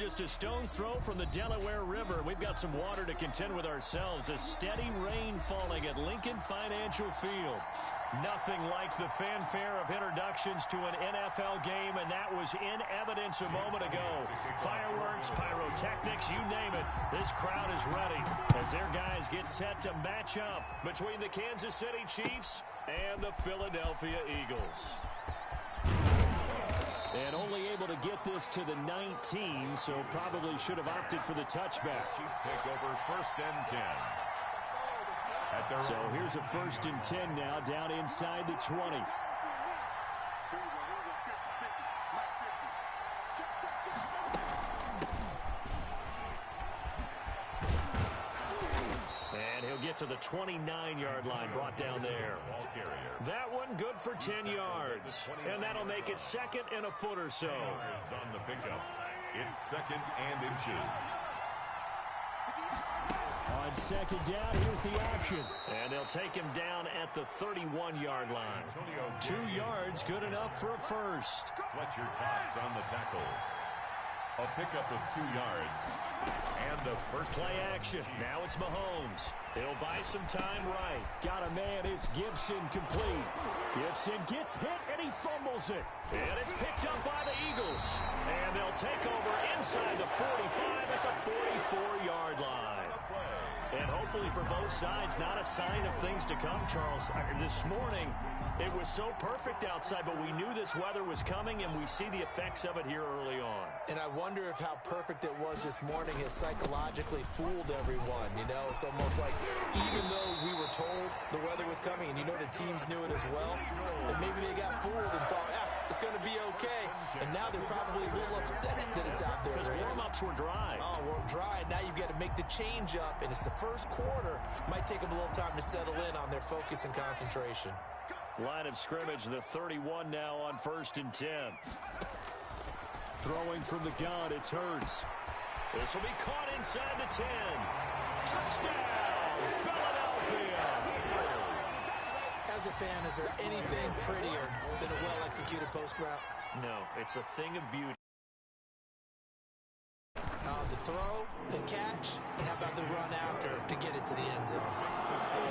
just a stone's throw from the Delaware River. We've got some water to contend with ourselves. A steady rain falling at Lincoln Financial Field. Nothing like the fanfare of introductions to an NFL game, and that was in evidence a moment ago. Fireworks, pyrotechnics, you name it. This crowd is ready as their guys get set to match up between the Kansas City Chiefs and the Philadelphia Eagles. And only able to get this to the 19, so probably should have opted for the touchback. Chiefs take over 1st and 10. So here's a 1st and 10 now, down inside the 20. And he'll get to the 29-yard line, brought down there. That one good for 10 yards. And that'll make it 2nd and a foot or so. On the pickup, it's 2nd and inches. On 2nd down, here's the option. And they'll take him down at the 31-yard line. 2 yards, good enough for a first. Fletcher Cox on the tackle. A pickup of 2 yards. And the first play action. Now it's Mahomes. He'll buy some time right. Got a man. It's Gibson complete. Gibson gets hit, and he fumbles it. And it's picked up by the Eagles. And they'll take over inside the 45 at the 44-yard line. And hopefully for both sides, not a sign of things to come, Charles. This morning, it was so perfect outside, but we knew this weather was coming, and we see the effects of it here early on. And I wonder if how perfect it was this morning has psychologically fooled everyone. You know, it's almost like even though we were told the weather was coming, and you know the teams knew it as well, and maybe they got fooled and thought, it's going to be okay. And now they're probably a little upset that it's out there. Because warm-ups were dry. Oh, we're dry. Now you've got to make the change up, and it's the first quarter. Might take them a little time to settle in on their focus and concentration. Line of scrimmage, the 31 now on 1st and 10. Throwing from the gun, it's Hurts. This will be caught inside the 10. Touchdown, Philadelphia. As a fan, is there anything prettier than a well-executed post route? No, it's a thing of beauty. The throw, the catch, and how about the run after to get it to the end zone?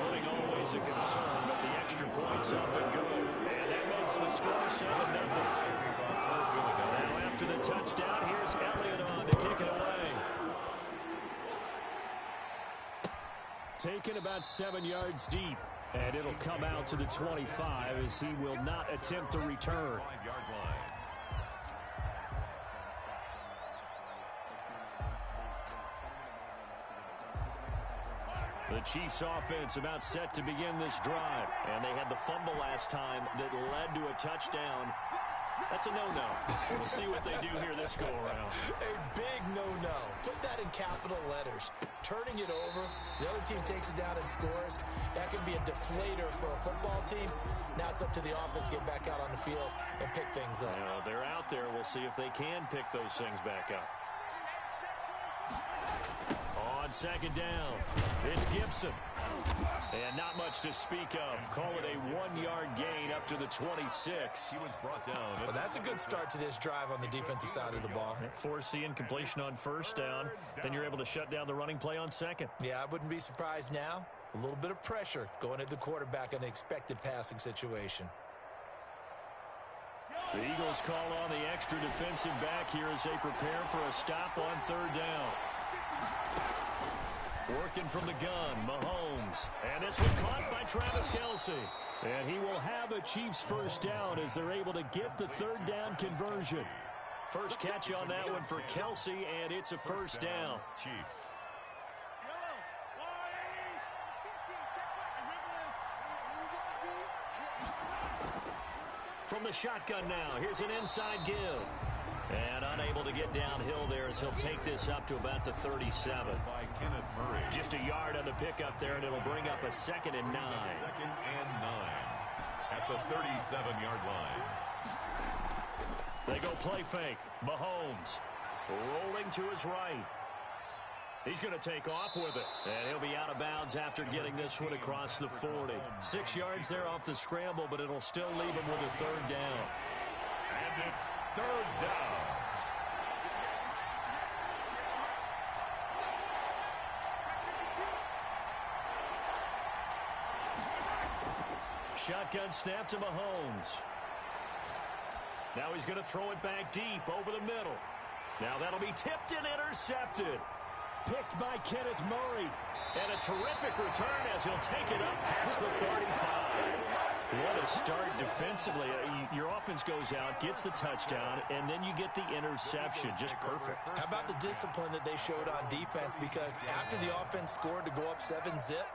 Footing always a concern, but the extra points up and good. And that makes the score 7-0. Now after the touchdown, here's Elliott on to kick it away. Taken about 7 yards deep. And it'll come out to the 25 as he will not attempt to return. The Chiefs offense about set to begin this drive. And they had the fumble last time that led to a touchdown. That's a no-no. We'll see what they do here this go-around. A big no-no. Put that in capital letters. Turning it over, the other team takes it down and scores. That can be a deflator for a football team. Now it's up to the offense to get back out on the field and pick things up. They're out there. We'll see if they can pick those things back up. On 2nd down, it's Gibson. And not much to speak of. Call it a 1-yard gain up to the 26. He was brought down. Well, that's a good start to this drive on the defensive side of the ball. Force the incompletion on 1st down. Then you're able to shut down the running play on 2nd. Yeah, I wouldn't be surprised now. A little bit of pressure going at the quarterback in the expected passing situation. The Eagles call on the extra defensive back here as they prepare for a stop on 3rd down. Working from the gun, Mahomes. And this one caught by Travis Kelce. And he will have a Chiefs 1st down as they're able to get the 3rd down conversion. First catch on that one for Kelce, and it's a 1st down. Chiefs. From the shotgun now, here's an inside give. And unable to get downhill there as he'll take this up to about the 37. By Kenneth Murray. Just a yard on the pickup there, and it'll bring up a 2nd and 9. 2nd and 9 at the 37-yard line. They go play fake. Mahomes rolling to his right. He's going to take off with it. And he'll be out of bounds after getting this one across the 40. 6 yards there off the scramble, but it'll still leave him with a 3rd down. And it's 3rd down. shotgun snap to Mahomes. Now he's going to throw it back deep over the middle. Now that'll be tipped and intercepted. Picked by Kenneth Murray. And a terrific return as he'll take it up past the 35. What a start defensively. Your offense goes out, gets the touchdown, and then you get the interception. Just perfect. How about the discipline that they showed on defense? Because after the offense scored to go up 7-zip,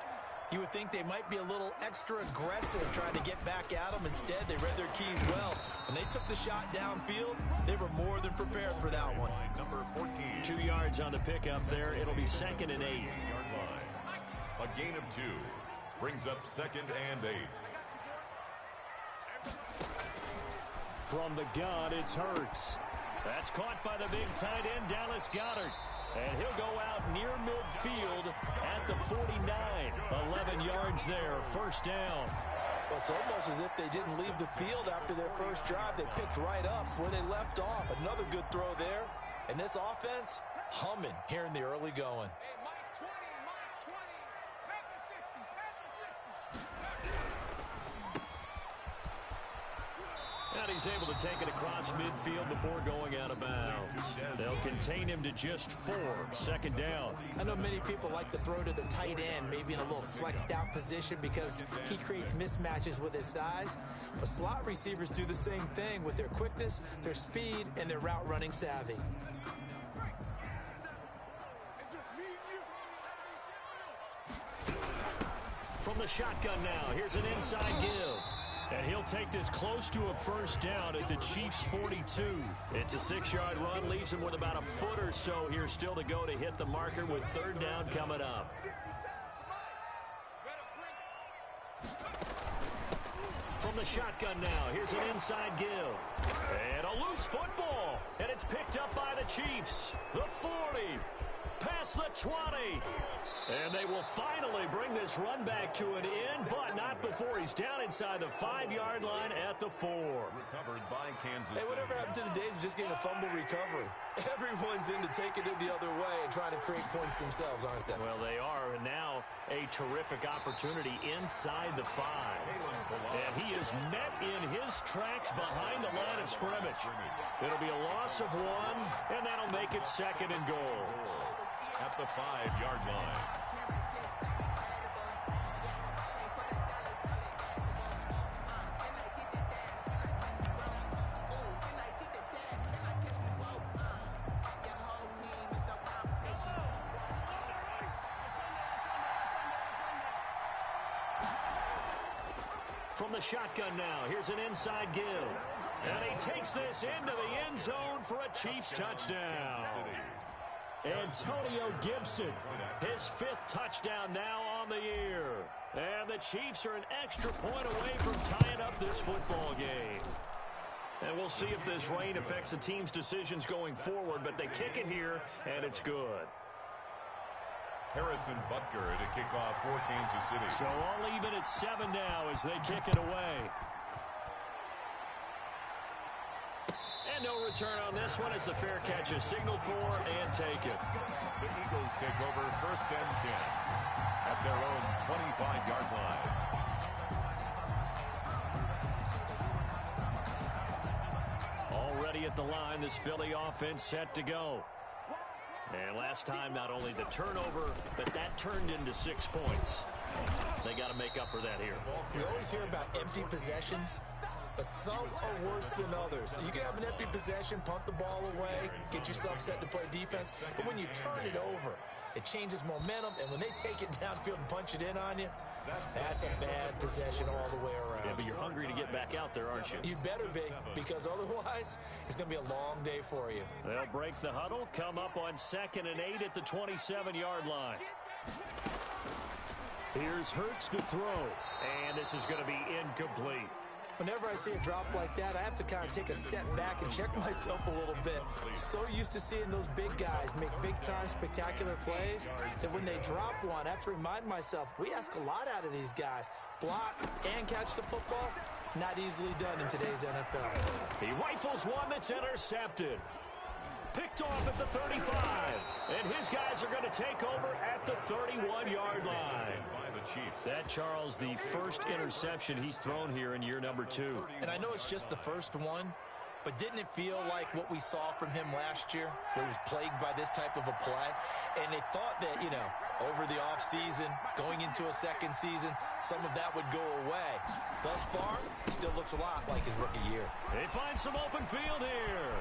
you would think they might be a little extra aggressive trying to get back at them. Instead, they read their keys well. When they took the shot downfield, they were more than prepared for that one. Number 14. 2 yards on the pickup there. It'll be 2nd and 8. Yard line. A gain of 2. Brings up 2nd and 8. From the gun, it's Hurts. That's caught by the big tight end, Dallas Goedert. And he'll go out near midfield at the 49. 11 yards there, first down. Well, it's almost as if they didn't leave the field after their first drive. They picked right up where they left off. Another good throw there. And this offense, humming here in the early going. And he's able to take it across midfield before going out of bounds. They'll contain him to just 4. 2nd down. I know many people like to throw to the tight end, maybe in a little flexed out position because he creates mismatches with his size. But slot receivers do the same thing with their quickness, their speed, and their route running savvy. From the shotgun now, here's an inside give. And he'll take this close to a first down at the Chiefs' 42. It's a 6-yard run, leaves him with about a foot or so here still to go to hit the marker with 3rd down coming up. From the shotgun now, here's an inside give. And a loose football. And it's picked up by the Chiefs. The 40. Past the 20. And they will finally bring this run back to an end, but not before he's down inside the 5-yard line at the 4. Recovered by Kansas City. Hey, whatever happened to the days of just getting a fumble recovery? Everyone's into taking it the other way and trying to create points themselves, aren't they? Well, they are, and now a terrific opportunity inside the 5. And he is met in his tracks behind the line of scrimmage. It'll be a loss of 1, and that'll make it 2nd and goal. At the 5-yard line. From the shotgun now, here's an inside give. And he takes this into the end zone for a Chiefs touchdown. Antonio Gibson, his 5th touchdown now on the year. And the Chiefs are an extra point away from tying up this football game. And we'll see if this rain affects the team's decisions going forward, but they kick it here, and it's good. Harrison Butker to kick off for Kansas City. So all even at 7 now as they kick it away. And no return on this one as the fair catch is signaled for and taken. The Eagles take over 1st and 10 at their own 25-yard line. Already at the line, this Philly offense set to go. And last time, not only the turnover, but that turned into 6 points. They got to make up for that here. We always hear about empty possessions, but some are worse than others. You can have an empty possession, punt the ball away, get yourself set to play defense, but when you turn it over, it changes momentum, and when they take it downfield and punch it in on you, that's a bad possession all the way around. Yeah, but you're hungry to get back out there, aren't you? You better be, because otherwise, it's going to be a long day for you. They'll break the huddle, come up on 2nd and 8 at the 27-yard line. Here's Hurts to throw, and this is going to be incomplete. Whenever I see a drop like that, I have to kind of take a step back and check myself a little bit. So used to seeing those big guys make big-time spectacular plays that when they drop one, I have to remind myself, we ask a lot out of these guys. Block and catch the football, not easily done in today's NFL. He rifles one that's intercepted. Picked off at the 35. And his guys are going to take over at the 31-yard line. the Chiefs. That, Charles, the first interception he's thrown here in year number 2. And I know it's just the first one, but didn't it feel like what we saw from him last year, where he was plagued by this type of a play? And they thought that, over the offseason, going into a second season, some of that would go away. Thus far, he still looks a lot like his rookie year. They find some open field here.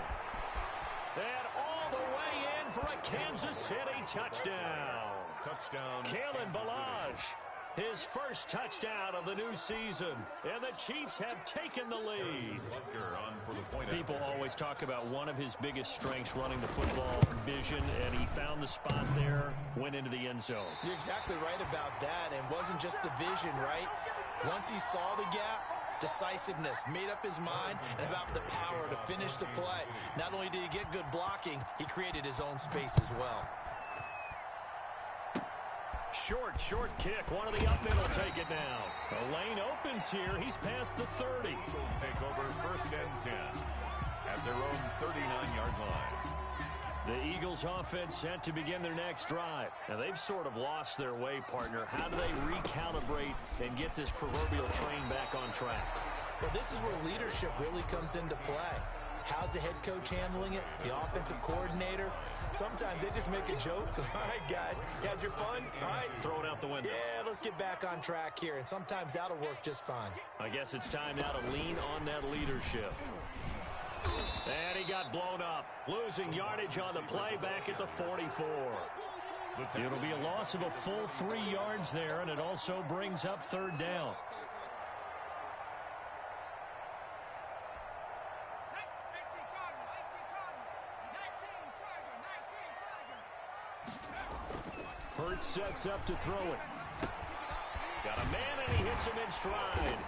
And all the way in for a Kansas City touchdown. Touchdown. Kalen Ballage, his first touchdown of the new season. And the Chiefs have taken the lead. People always talk about one of his biggest strengths, running the football, vision, and he found the spot there, went into the end zone. You're exactly right about that. And it wasn't just the vision, right? Once he saw the gap, decisiveness, made up his mind, and about the power to finish the play. Not only did he get good blocking, he created his own space as well. Short kick. One of the up middle take it now. The lane opens here. He's past the 30. Eagles take over 1st and 10 at their own 39-yard line. The Eagles offense set to begin their next drive. Now, they've sort of lost their way, partner. How do they recalibrate and get this proverbial train back on track? Well, this is where leadership really comes into play. How's the head coach handling it? The offensive coordinator? Sometimes they just make a joke. All right, guys, you had your fun? All right. Throw it out the window. Yeah, let's get back on track here. And sometimes that'll work just fine. I guess it's time now to lean on that leadership. And he got blown up. Losing yardage on the play back at the 44. It'll be a loss of a full 3 yards there, and it also brings up 3rd down. Hurts sets up to throw it. Got a man, and he hits him in stride.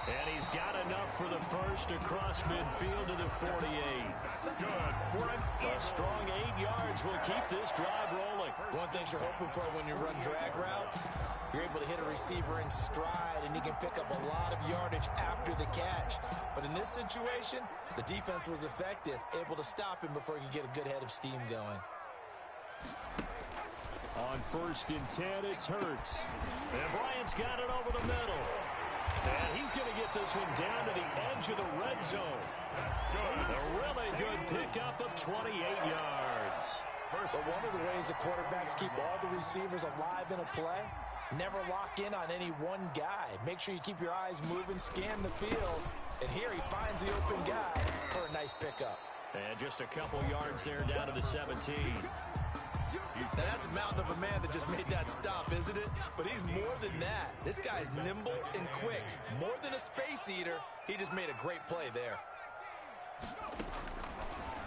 And he's got enough for the first across midfield to the 48. Good. A strong 8 yards will keep this drive rolling. One thing you're hoping for when you run drag routes, you're able to hit a receiver in stride, and he can pick up a lot of yardage after the catch. But in this situation, the defense was effective, able to stop him before he could get a good head of steam going. On 1st and 10, it's Hurts. And Bryant's got it over the middle. And he's going to get this one down to the edge of the red zone. A really good pickup of 28 yards. But one of the ways the quarterbacks keep all the receivers alive in a play, never lock in on any one guy. Make sure you keep your eyes moving, scan the field. And here he finds the open guy for a nice pickup. And just a couple yards there down to the 17. Now that's a mountain of a man that just made that stop, isn't it? But he's more than that. This guy's nimble and quick. More than a space eater, he just made a great play there.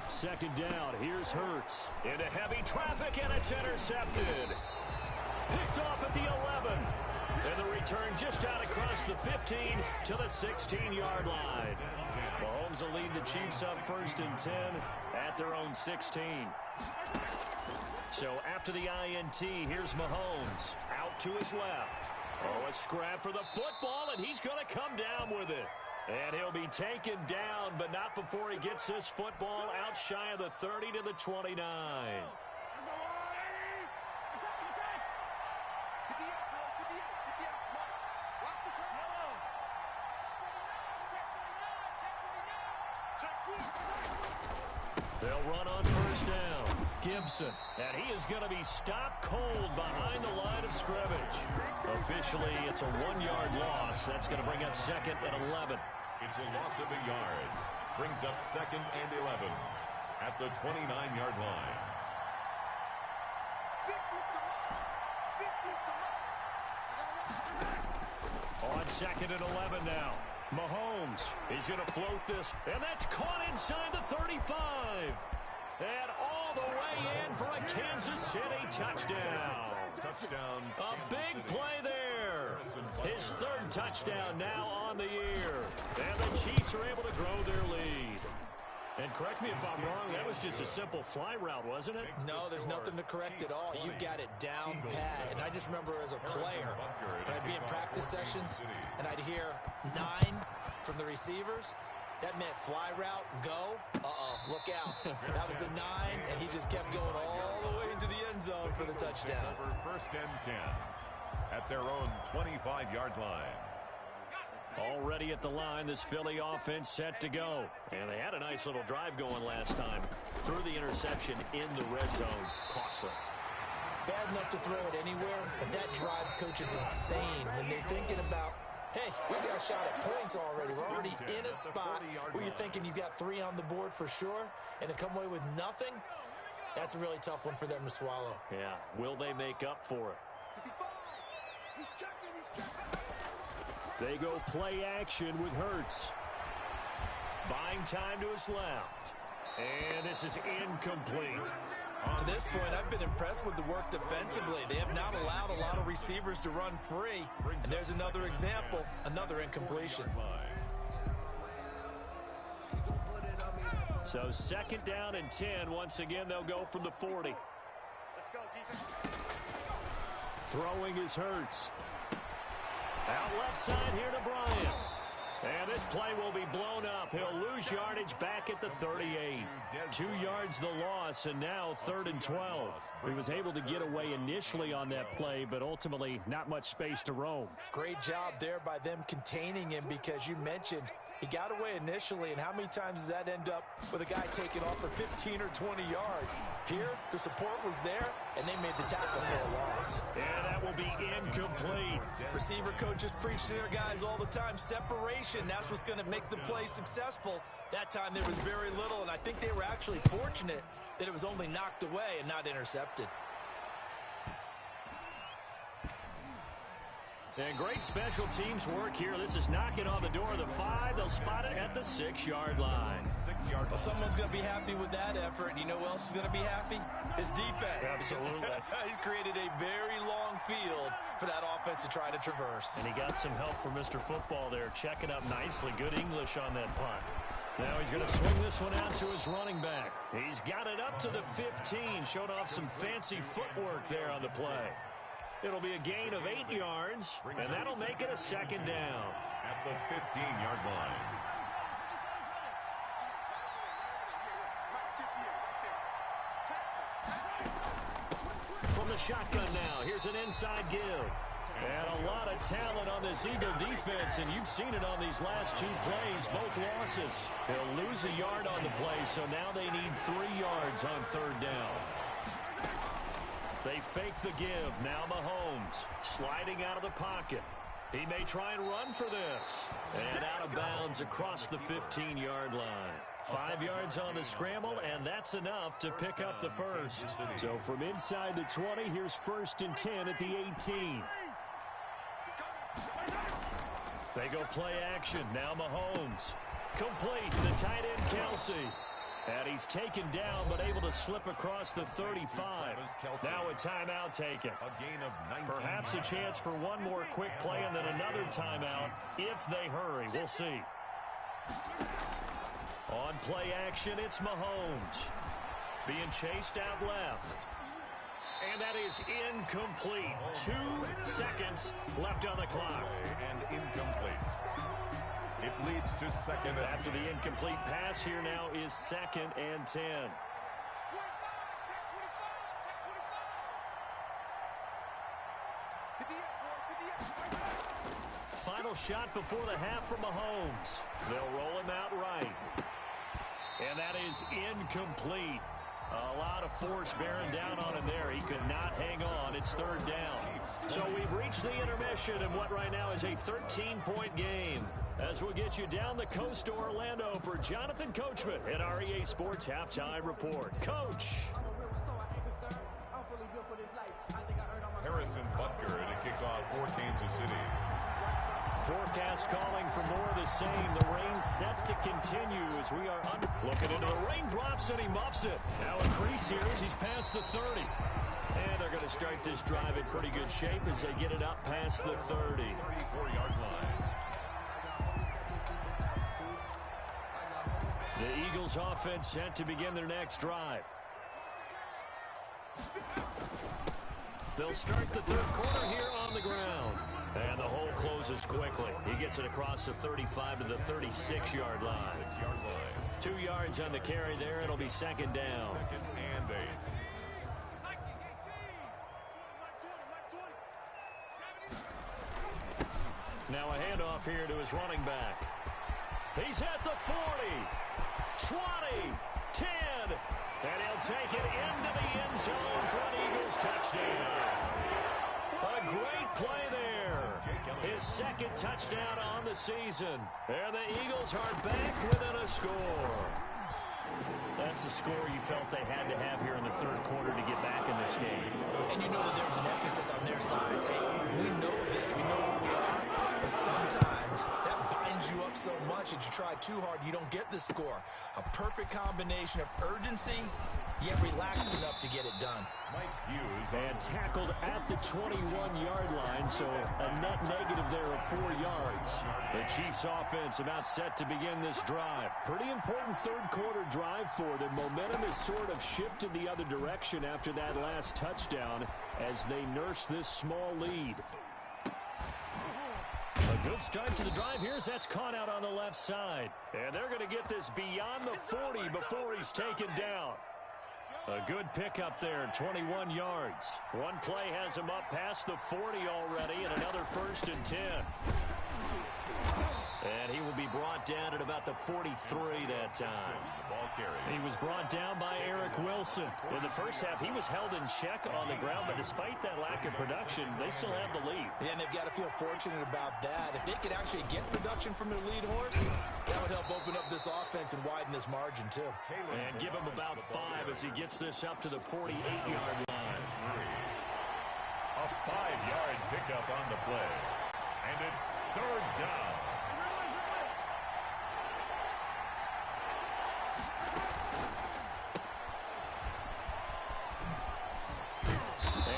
2nd down, here's Hurts. Into heavy traffic, and it's intercepted. Picked off at the 11. And the return just out across the 15 to the 16-yard line. Mahomes will lead the Chiefs up 1st and 10 at their own 16. So after the INT, here's Mahomes out to his left. Oh, a scrap for the football, and he's going to come down with it. And he'll be taken down, but not before he gets this football out shy of the 30 to the 29. They'll run on 1st down. Gibson, and he is going to be stopped cold behind the line of scrimmage. Officially, it's a 1-yard loss. That's going to bring up 2nd and 11. It's a loss of a yard. Brings up 2nd and 11 at the 29-yard line. On 2nd and 11 now. Mahomes, he's going to float this, and that's caught inside the 35. And all the way in for a Kansas City touchdown. Touchdown. A big play there. His 3rd touchdown now on the year. And the Chiefs are able to grow their lead. And correct me if I'm wrong, that was just a simple fly route, wasn't it? No, there's nothing to correct at all. You've got it down pat. And I just remember as a player, when I'd be in practice sessions, and I'd hear 9 from the receivers. That meant fly route, go. Look out. That was the 9, and he just kept going all the way into the end zone for the touchdown. Over 1st and 10. at their own 25-yard line. Already at the line, this Philly offense set to go. And they had a nice little drive going last time. Threw the interception in the red zone. Costly. Bad enough to throw it anywhere, but that drives coaches insane when they're thinking about, hey, we got a shot at points already. We're already in a spot where you're thinking you got 3 on the board for sure, and to come away with nothing, that's a really tough one for them to swallow. Yeah, will they make up for it? They go play action with Hurts. Buying time to his left. And this is incomplete. To this point, I've been impressed with the work defensively. They have not allowed a lot of receivers to run free. And there's another example, another incompletion. So 2nd down and 10. Once again, they'll go from the 40. Let's go, defense. Throwing is Hurts. Out left side here to Bryant. And this play will be blown up. He'll lose yardage back at the 38. 2 yards the loss, and now 3rd and 12. He was able to get away initially on that play, but ultimately not much space to roam. Great job there by them containing him, because you mentioned he got away initially, and how many times does that end up with a guy taking off for 15 or 20 yards? Here, the support was there, and they made the tackle for a loss. And that will be incomplete. Receiver coaches preach to their guys all the time. Separation, that's what's going to make the play successful. That time there was very little, and I think they were actually fortunate that it was only knocked away and not intercepted. And great special teams work here. This is knocking on the door of the 5. They'll spot it at the 6-yard line. Well, someone's going to be happy with that effort. You know who else is going to be happy? His defense. Absolutely. He's created a very long field for that offense to try to traverse. And he got some help from Mr. Football there, checking up nicely. Good English on that punt. Now he's going to swing this one out to his running back. He's got it up to the 15. Showed off some fancy footwork there on the play. It'll be a gain of 8 yards, and that'll make it a 2nd down. At the 15-yard line. From the shotgun now, here's an inside give. And a lot of talent on this Eagle defense, and you've seen it on these last 2 plays, both losses. They'll lose a yard on the play, so now they need 3 yards on 3rd down. They fake the give. Now Mahomes sliding out of the pocket. He may try and run for this. And out of bounds across the 15-yard line. 5 yards on the scramble, and that's enough to pick up the first. So from inside the 20, here's 1st and 10 at the 18. They go play action. Now Mahomes. Complete. The tight end, Kelsey. And he's taken down, but able to slip across the 35. Now a timeout taken. A gain of 19 Perhaps a chance for one more quick play and then another timeout if they hurry. We'll see. On play action, it's Mahomes. Being chased out left. And that is incomplete. 2 seconds left on the clock. And incomplete. It leads to 2nd. After the incomplete pass, here now is 2nd and 10. Final shot before the half from Mahomes. They'll roll him out right. And that is incomplete. A lot of force bearing down on him there. He could not hang on. It's 3rd down. So we've reached the intermission in what right now is a 13-point game. As we'll get you down the coast to Orlando for Jonathan Coachman at our EA Sports Halftime Report. Coach. Harrison Butker in a kickoff for Kansas City. Forecast calling for more of the same. The rain set to continue as we are under. Looking into the raindrops, and he muffs it. Now a crease here as he's past the 30. And they're going to start this drive in pretty good shape as they get it up past the 30. 34-yard line. The Eagles offense set to begin their next drive. They'll start the 3rd quarter here on the ground. And the hole closes quickly. He gets it across the 35 to the 36-yard line. 6-yard line. 2 yards on the carry there. It'll be 2nd down. 2nd and 8. Now a handoff here to his running back. He's at the 40, 20, 10, and he'll take it into the end zone for an Eagles touchdown. A great play there. His second touchdown on the season. And the Eagles are back within a score. That's a score you felt they had to have here in the third quarter to get back in this game. And you know that there's an emphasis on their side. Hey, we know this. We know where we are. But sometimes that binds you up so much that you try too hard, you don't get the score. A perfect combination of urgency, yet relaxed enough to get it done. And tackled at the 21-yard line, so a net negative there of 4 yards. The Chiefs offense about set to begin this drive. Pretty important third quarter drive for them. Momentum has sort of shifted the other direction after that last touchdown as they nurse this small lead. A good start to the drive here as that's caught out on the left side. And they're going to get this beyond the 40 before he's taken down. A good pickup there, 21 yards. One play has him up past the 40 already, and another 1st and 10. And he will be brought down at about the 43 that time. He was brought down by Eric Wilson. In the first half, he was held in check on the ground, but despite that lack of production, they still have the lead. Yeah, and they've got to feel fortunate about that. If they could actually get production from their lead horse, that would help open up this offense and widen this margin, too. And give him about 5 as he gets this up to the 48-yard line. A 5-yard pickup on the play. And it's 3rd down.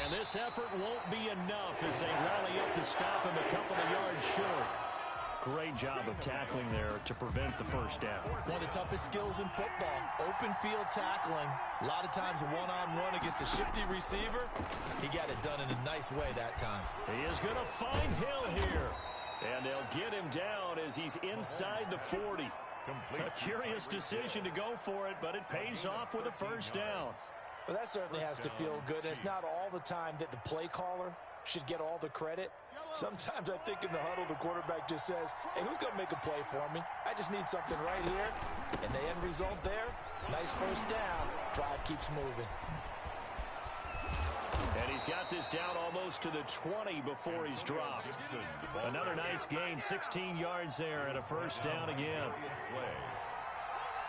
This effort won't be enough as they rally up to stop him a couple of yards short. Great job of tackling there to prevent the first down. One of the toughest skills in football, open field tackling. A lot of times one-on-one against a shifty receiver. He got it done in a nice way that time. He is going to find Hill here. And they'll get him down as he's inside the 40. A curious decision to go for it, but it pays off with a first down. Well, that certainly has to feel good. And it's not all the time that the play caller should get all the credit. Sometimes I think in the huddle, the quarterback just says, hey, who's going to make a play for me? I just need something right here. And the end result there, nice first down. Drive keeps moving. And he's got this down almost to the 20 before he's dropped. Another nice gain, 16 yards there and a first down again.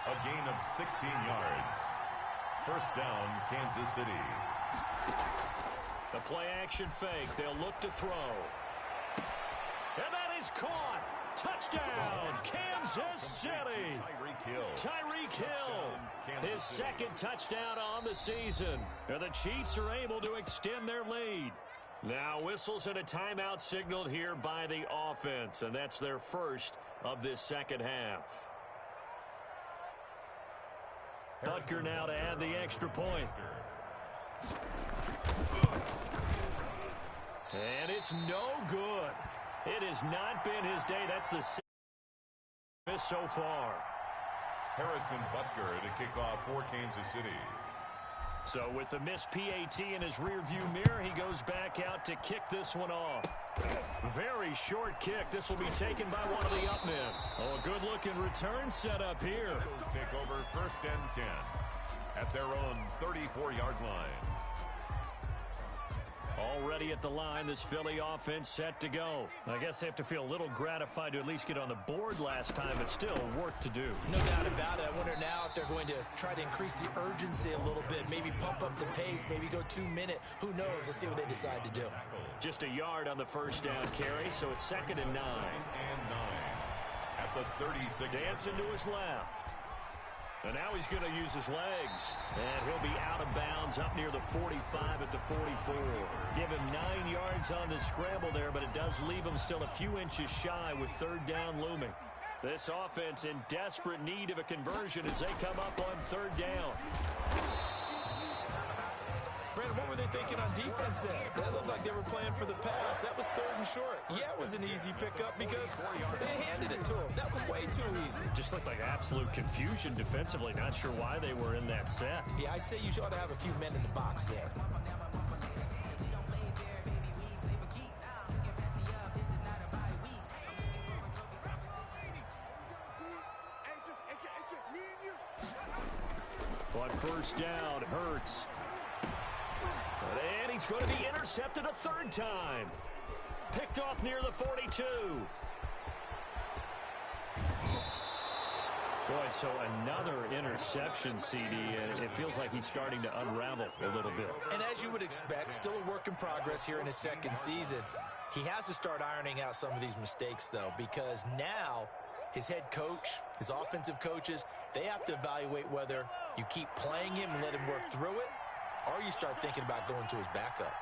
A gain of 16 yards. First down, Kansas City. The play-action fake. They'll look to throw. And that is caught. Touchdown, Kansas City. Tyreek Hill. His second touchdown on the season. And the Chiefs are able to extend their lead. Now whistles and a timeout signaled here by the offense. And that's their first of this second half. Butker now to add the extra point. And it's no good. It has not been his day. That's the miss so far. Harrison Butker to kick off for Kansas City. So with the missed PAT in his rearview mirror, he goes back out to kick this one off. Very short kick. This will be taken by one of the up men. Oh, a good-looking return set up here. Eagles take over 1st and 10 at their own 34-yard line. Already at the line, this Philly offense set to go. I guess they have to feel a little gratified to at least get on the board last time, but still work to do. No doubt about it. I wonder now if they're going to try to increase the urgency a little bit, maybe pump up the pace, maybe go 2-minute. Who knows? Let's see what they decide to do. Just a yard on the first down carry, so it's 2nd and 9. At the 36. Dancing to his left. And now he's going to use his legs. And he'll be out of bounds up near the 45 at the 44. Give him 9 yards on the scramble there, but it does leave him still a few inches shy with 3rd down looming. This offense in desperate need of a conversion as they come up on 3rd down. Brandon, what were they thinking on defense there? That looked like they were playing for the pass. That was 3rd and short. Yeah, it was an easy pickup because they handed it to him. That was way too easy. Just looked like absolute confusion defensively. Not sure why they were in that set. Yeah, I'd say you ought to have a few men in the box there. On first down, Hurts. And he's going to be intercepted a third time. Picked off near the 42. Boy, so another interception, CD, and it feels like he's starting to unravel a little bit. And as you would expect, still a work in progress here in his second season. He has to start ironing out some of these mistakes, though, because now his head coach, his offensive coaches, they have to evaluate whether you keep playing him and let him work through it, or you start thinking about going to his backup.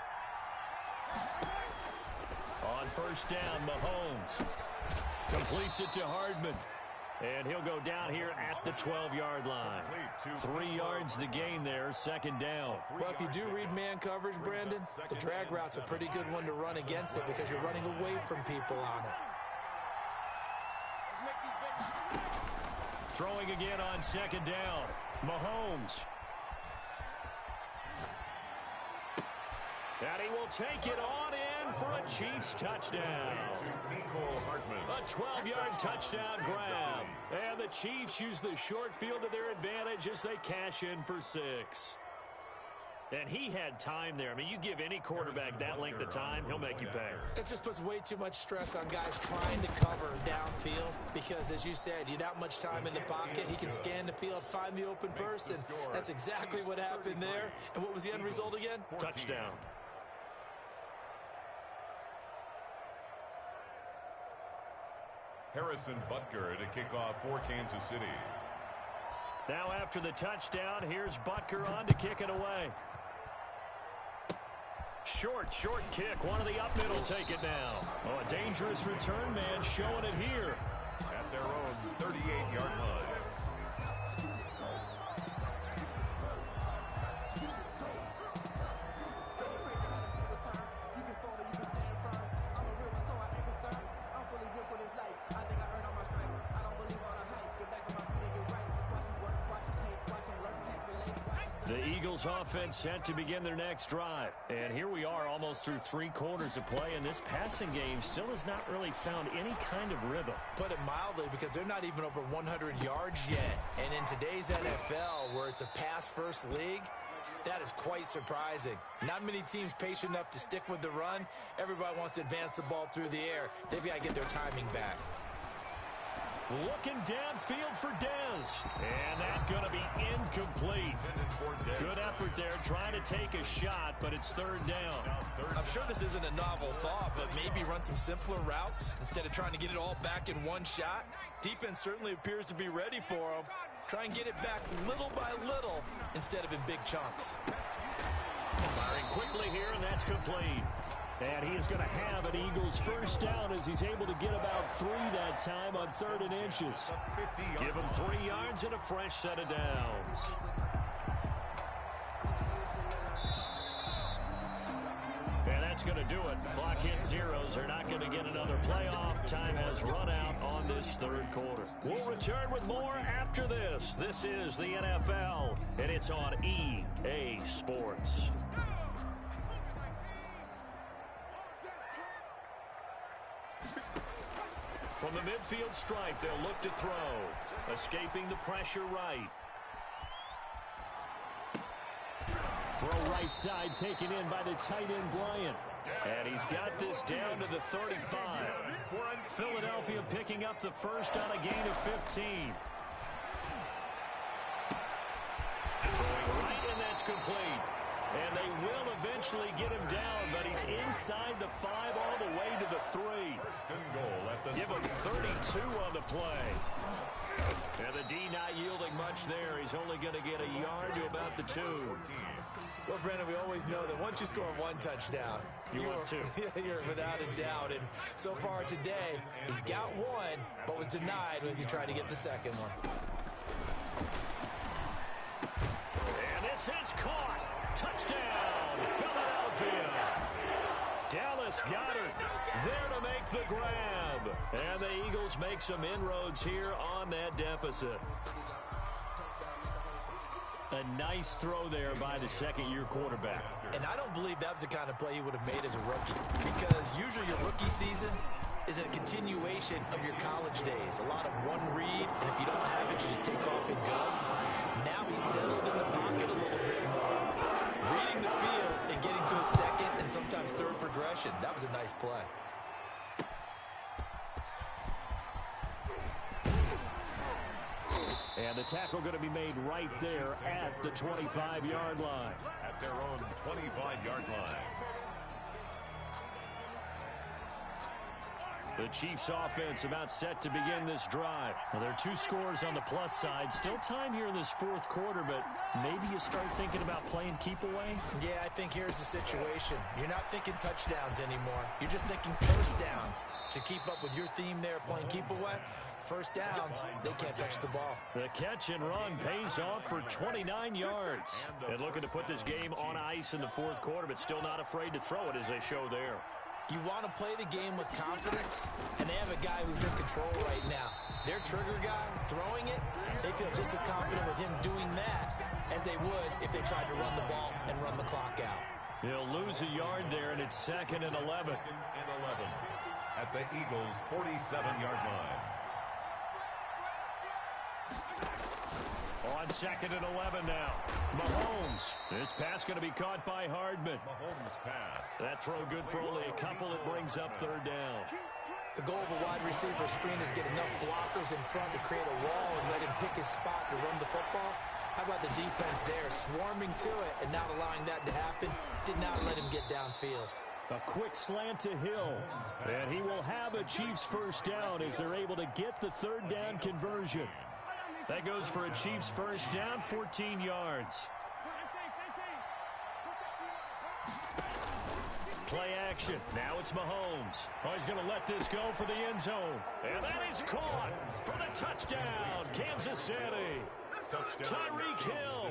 On first down, Mahomes completes it to Hardman. And he'll go down here at the 12-yard line. 3 yards the gain there, second down. Well, if you do read man coverage, Brandon, the drag route's a pretty good one to run against it because you're running away from people on it. Throwing again on second down. Mahomes. And he will take it on in for a Chiefs touchdown. A 12-yard touchdown grab. And the Chiefs use the short field to their advantage as they cash in for 6. And he had time there. I mean, you give any quarterback that length of time, he'll make you pay. It just puts way too much stress on guys trying to cover downfield because, as you said, you that much time in the pocket, he can scan the field, find the open person. That's exactly what happened there. And what was the end result again? Touchdown. Harrison Butker to kick off for Kansas City. Now after the touchdown, here's Butker on to kick it away. Short kick. One of the up middle take it now. Oh, a dangerous return man showing it here. At their own 38-yard line. The Eagles offense set to begin their next drive. And here we are almost through 3 quarters of play, and this passing game still has not really found any kind of rhythm. Put it mildly, because they're not even over 100 yards yet. And in today's NFL, where it's a pass-first league, that is quite surprising. Not many teams patient enough to stick with the run. Everybody wants to advance the ball through the air. They've got to get their timing back. Looking downfield for Dez. And that's going to be incomplete. Good effort there trying to take a shot, but it's third down. I'm sure this isn't a novel thought, but maybe run some simpler routes instead of trying to get it all back in one shot. Defense certainly appears to be ready for them. Try and get it back little by little instead of in big chunks. Firing quickly here, and that's complete. And he is going to have an Eagles first down as he's able to get about 3 that time on 3rd and inches. Give him 3 yards and a fresh set of downs. And that's going to do it. Clock hits zeros. They're not going to get another playoff. Time has run out on this 3rd quarter. We'll return with more after this. This is the NFL, and it's on EA Sports. From the midfield stripe, they'll look to throw. Escaping the pressure right. Throw right side taken in by the tight end Bryant. And he's got this down to the 35. Philadelphia picking up the first on a gain of 15. Throwing right, and that's complete. And they will eventually get him down, but he's inside the 5 all the way to the 3. Give him 32 on the play. And the D not yielding much there. He's only going to get a yard to about the 2. Well, Brandon, we always know that once you score 1 touchdown, you want 2. You're without a doubt. And so far today, he's got 1, but was denied as he tried to get the second one. And this is caught. Touchdown, Philadelphia. Dallas Goedert there to make the grab. And the Eagles make some inroads here on that deficit. A nice throw there by the second-year quarterback. And I don't believe that was the kind of play he would have made as a rookie, because usually your rookie season is a continuation of your college days. A lot of one read, and if you don't have it, you just take off and go. Now he's settled in the possession. That was a nice play. And the tackle going to be made right there at the 25-yard line. At their own 25-yard line. The Chiefs offense about set to begin this drive. Well, there are 2 scores on the plus side. Still time here in this fourth quarter, but maybe you start thinking about playing keep away? Yeah, I think here's the situation. You're not thinking touchdowns anymore. You're just thinking first downs. To keep up with your theme there, playing keep away, first downs, they can't touch the ball. The catch and run pays off for 29 yards. And looking to put this game on ice in the fourth quarter, but still not afraid to throw it as they show there. You want to play the game with confidence, and they have a guy who's in control right now. Their trigger guy, throwing it, they feel just as confident with him doing that as they would if they tried to run the ball and run the clock out. He'll lose a yard there, and it's 2nd and 11. 2nd and 11 at the Eagles' 47-yard line. On 2nd and 11 now. Mahomes. This pass going to be caught by Hardman. Mahomes pass. That throw good for only a couple. It brings up 3rd down. The goal of a wide receiver screen is get enough blockers in front to create a wall and let him pick his spot to run the football. How about the defense there, swarming to it and not allowing that to happen? Did not let him get downfield. A quick slant to Hill. And he will have a Chiefs first down as they're able to get the 3rd down conversion. That goes for a Chiefs first down, 14 yards. Play action. Now it's Mahomes. Oh, he's going to let this go for the end zone. And that is caught for the touchdown, Kansas City. Tyreek Hill.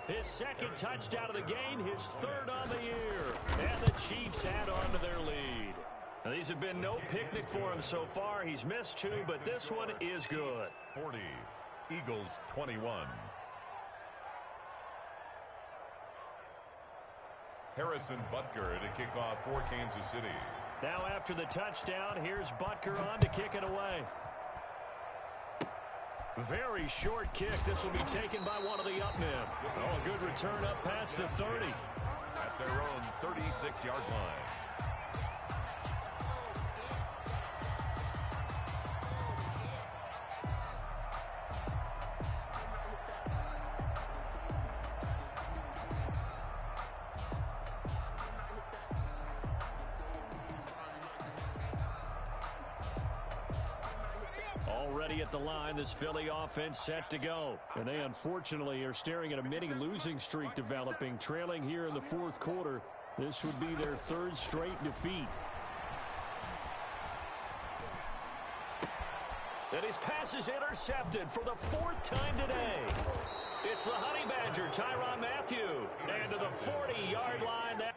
His 2nd touchdown of the game, his 3rd on the year. And the Chiefs add on to their lead. Now, these have been no picnic for him so far. He's missed 2, but this one is good. 40. Eagles 21. Harrison Butker to kick off for Kansas City. Now after the touchdown, here's Butker on to kick it away. Very short kick. This will be taken by one of the up men. Oh, a good return up past the 30. At their own 36-yard line. Already at the line, this Philly offense set to go. And they unfortunately are staring at a mini losing streak developing, trailing here in the fourth quarter. This would be their 3rd straight defeat. And his pass is intercepted for the 4th time today. It's the Honey Badger, Tyrann Mathieu. And to the 40-yard line.